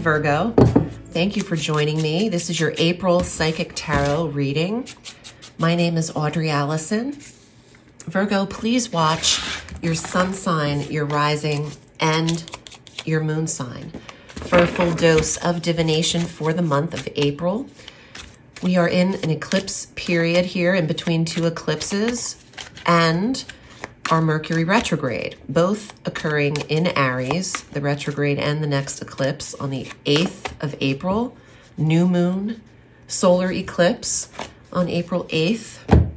Virgo. Thank you for joining me. This is your April Psychic Tarot reading. My name is Audrey Alison. Virgo, please watch your sun sign, your rising, and your moon sign for a full dose of divination for the month of April. We are in an eclipse period here in between two eclipses and our Mercury retrograde, both occurring in Aries, the retrograde and the next eclipse on the 8th of April, new moon, solar eclipse on April 8th.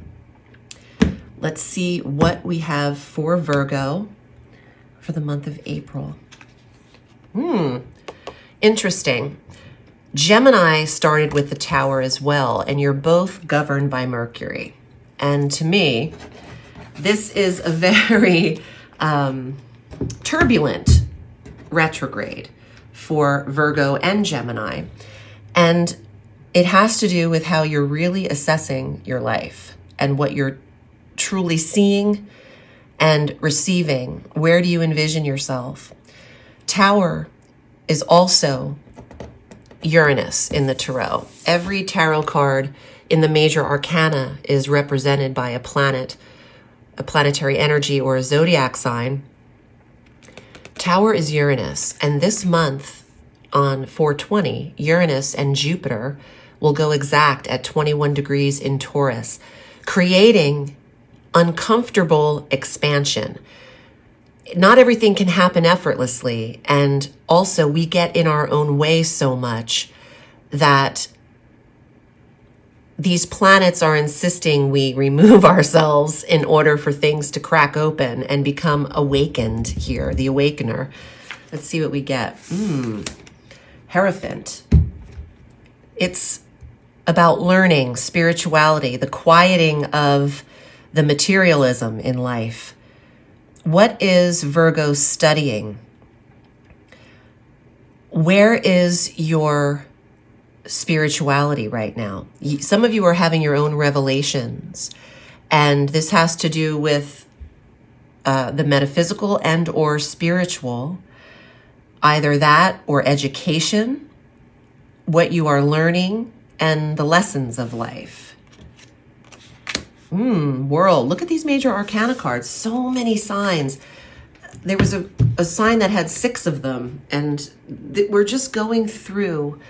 Let's see what we have for Virgo for the month of April. Interesting. Gemini started with the Tower as well, and you're both governed by Mercury. And to me, this is a very turbulent retrograde for Virgo and Gemini. And it has to do with how you're really assessing your life and what you're truly seeing and receiving. Where do you envision yourself? Tower is also Uranus in the tarot. Every tarot card in the major arcana is represented by a planet, a planetary energy, or a zodiac sign. Tower is Uranus, and this month on 4/20, Uranus and Jupiter will go exact at 21 degrees in Taurus, creating uncomfortable expansion. Not everything can happen effortlessly, and also we get in our own way so much that these planets are insisting we remove ourselves in order for things to crack open and become awakened here, the awakener. Let's see what we get. Hierophant. It's about learning, spirituality, the quieting of the materialism in life. What is Virgo studying? Where is your spirituality right now? Some of you are having your own revelations, and this has to do with the metaphysical and or spiritual, either that or education, what you are learning, and the lessons of life. World. Look at these major arcana cards. So many signs. There was a sign that had 6 of them, and we're just going through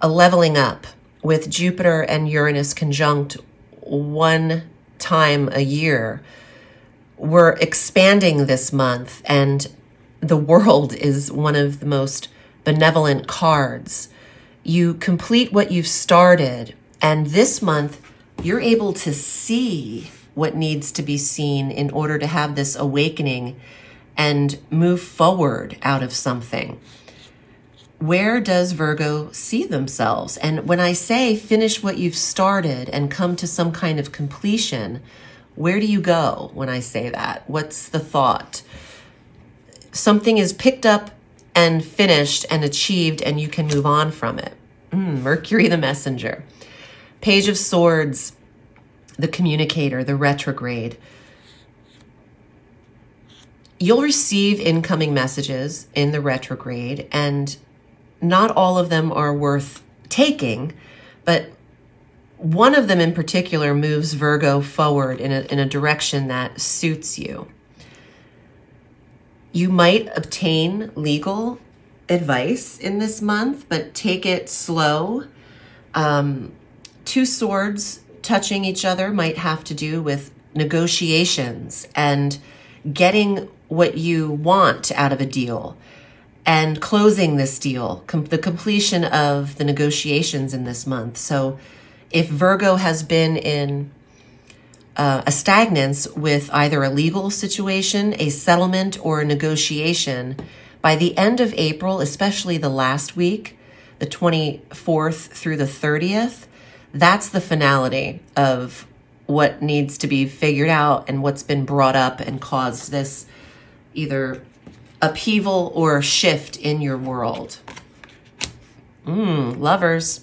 a leveling up with Jupiter and Uranus conjunct one time a year. We're expanding this month, and the world is one of the most benevolent cards. You complete what you've started, and this month you're able to see what needs to be seen in order to have this awakening and move forward out of something. Where does Virgo see themselves? And when I say finish what you've started and come to some kind of completion, where do you go when I say that? What's the thought? Something is picked up and finished and achieved, and you can move on from it. Mercury the messenger. Page of Swords, the communicator, the retrograde. You'll receive incoming messages in the retrograde, and not all of them are worth taking, but one of them in particular moves Virgo forward in a direction that suits you. You might obtain legal advice in this month, but take it slow. 2 swords touching each other might have to do with negotiations and getting what you want out of a deal and closing this deal, the completion of the negotiations in this month. So if Virgo has been in a stagnance with either a legal situation, a settlement, or a negotiation, by the end of April, especially the last week, the 24th through the 30th, that's the finality of what needs to be figured out and what's been brought up and caused this either upheaval or shift in your world. Lovers.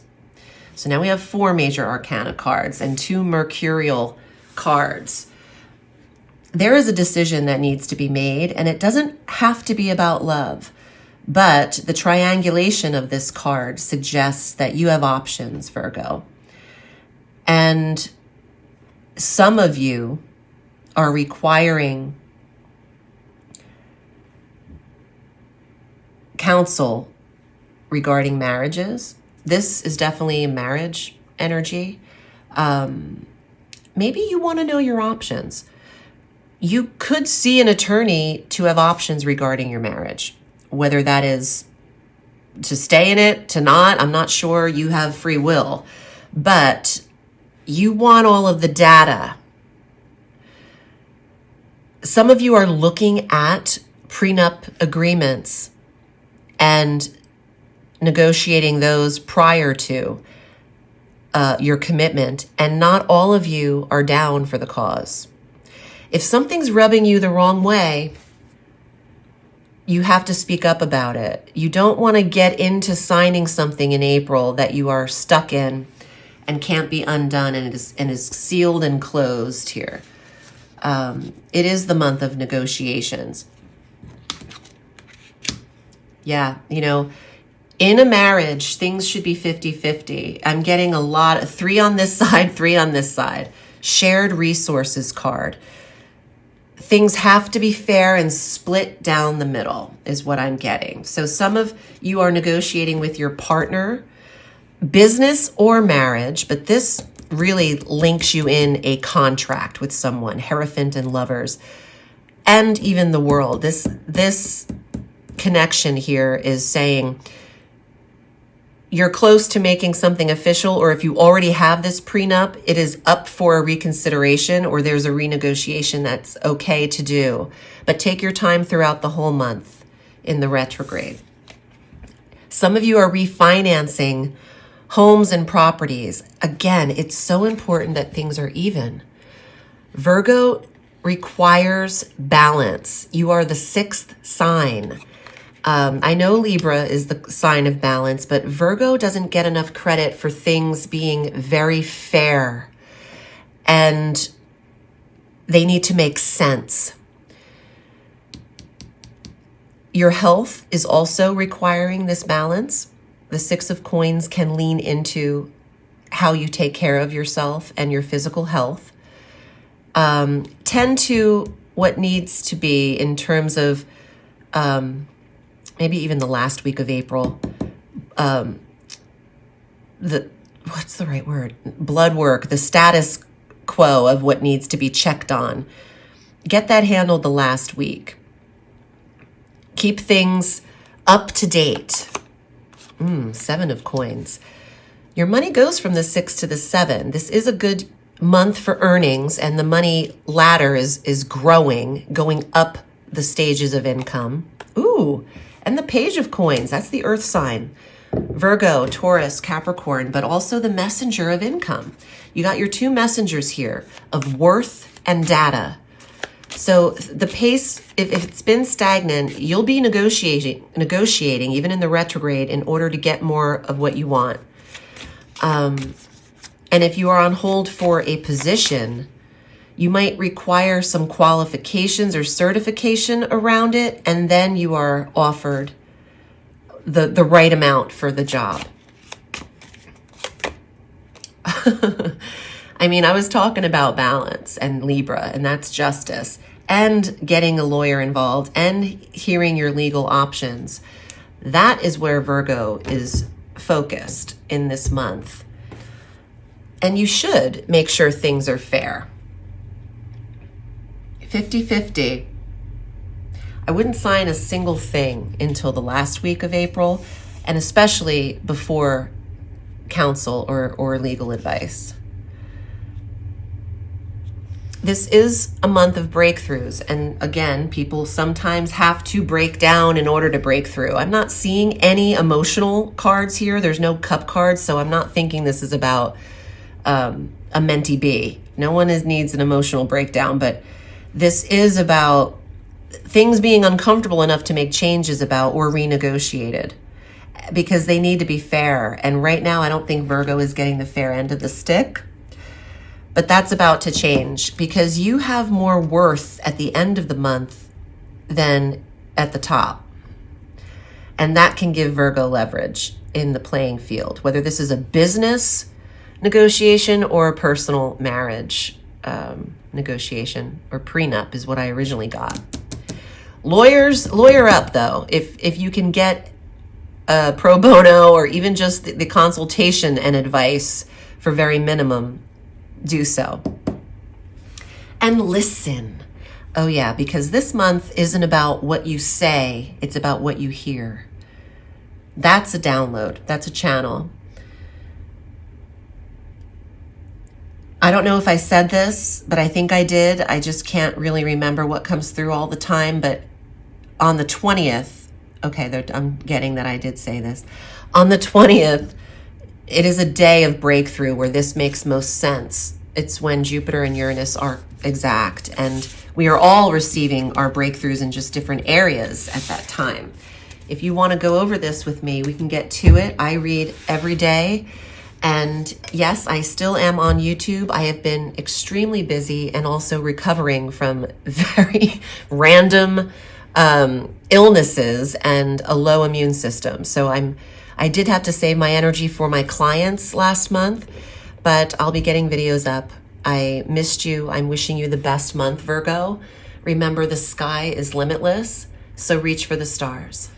So now we have 4 major arcana cards and 2 mercurial cards. There is a decision that needs to be made, and it doesn't have to be about love. But the triangulation of this card suggests that you have options, Virgo. And some of you are requiring counsel regarding marriages. This is definitely marriage energy. Maybe you want to know your options. You could see an attorney to have options regarding your marriage, whether that is to stay in it, to not. I'm not sure. You have free will, but you want all of the data. Some of you are looking at prenup agreements and negotiating those prior to your commitment, and not all of you are down for the cause. If something's rubbing you the wrong way, you have to speak up about it. You don't want to get into signing something in April that you are stuck in and can't be undone, and is sealed and closed here. It is the month of negotiations. Yeah, in a marriage, things should be 50-50. I'm getting a lot of 3 on this side, 3 on this side. Shared resources card. Things have to be fair and split down the middle is what I'm getting. So some of you are negotiating with your partner, business or marriage, but this really links you in a contract with someone, Hierophant and Lovers, and even the world. This connection here is saying you're close to making something official, or if you already have this prenup, it is up for a reconsideration, or there's a renegotiation that's okay to do. But take your time throughout the whole month in the retrograde. Some of you are refinancing homes and properties. Again, it's so important that things are even. Virgo requires balance. You are the 6th sign. I know Libra is the sign of balance, but Virgo doesn't get enough credit for things being very fair, and they need to make sense. Your health is also requiring this balance. The 6 of Coins can lean into how you take care of yourself and your physical health. Tend to what needs to be in terms of maybe even the last week of April, what's the right word? Blood work, the status quo of what needs to be checked on. Get that handled the last week. Keep things up to date. 7 of Coins. Your money goes from the 6 to the 7. This is a good month for earnings, and the money ladder is growing, going up the stages of income. Ooh, and the Page of Coins, that's the earth sign. Virgo, Taurus, Capricorn, but also the messenger of income. You got your 2 messengers here of worth and data. So the pace, if it's been stagnant, you'll be negotiating even in the retrograde in order to get more of what you want. And if you are on hold for a position, you might require some qualifications or certification around it, and then you are offered the right amount for the job. I mean, I was talking about balance and Libra, and that's justice, and getting a lawyer involved and hearing your legal options. That is where Virgo is focused in this month. And you should make sure things are fair. 50-50. I wouldn't sign a single thing until the last week of April, and especially before counsel or legal advice. This is a month of breakthroughs, and again, people sometimes have to break down in order to break through. I'm not seeing any emotional cards here. There's no cup cards, so I'm not thinking this is about a mentee bee. No one needs an emotional breakdown, but this is about things being uncomfortable enough to make changes about or renegotiated, because they need to be fair. And right now, I don't think Virgo is getting the fair end of the stick. But that's about to change, because you have more worth at the end of the month than at the top. And that can give Virgo leverage in the playing field, whether this is a business negotiation or a personal marriage negotiation, or prenup is what I originally got. Lawyers, lawyer up though. If you can get pro bono or even just the consultation and advice for very minimum, do so. And listen. Oh yeah, because this month isn't about what you say, it's about what you hear. That's a download, that's a channel. I don't know if I said this, but I think I did. I just can't really remember what comes through all the time, but on the 20th, okay, I'm getting that I did say this. On the 20th, it is a day of breakthrough where this makes most sense. It's when Jupiter and Uranus are exact, and we are all receiving our breakthroughs in just different areas at that time. If you want to go over this with me, we can get to it. I read every day. And yes, I still am on YouTube. I have been extremely busy and also recovering from very random illnesses and a low immune system. So I did have to save my energy for my clients last month, but I'll be getting videos up. I missed you. I'm wishing you the best month, Virgo. Remember, the sky is limitless, so reach for the stars.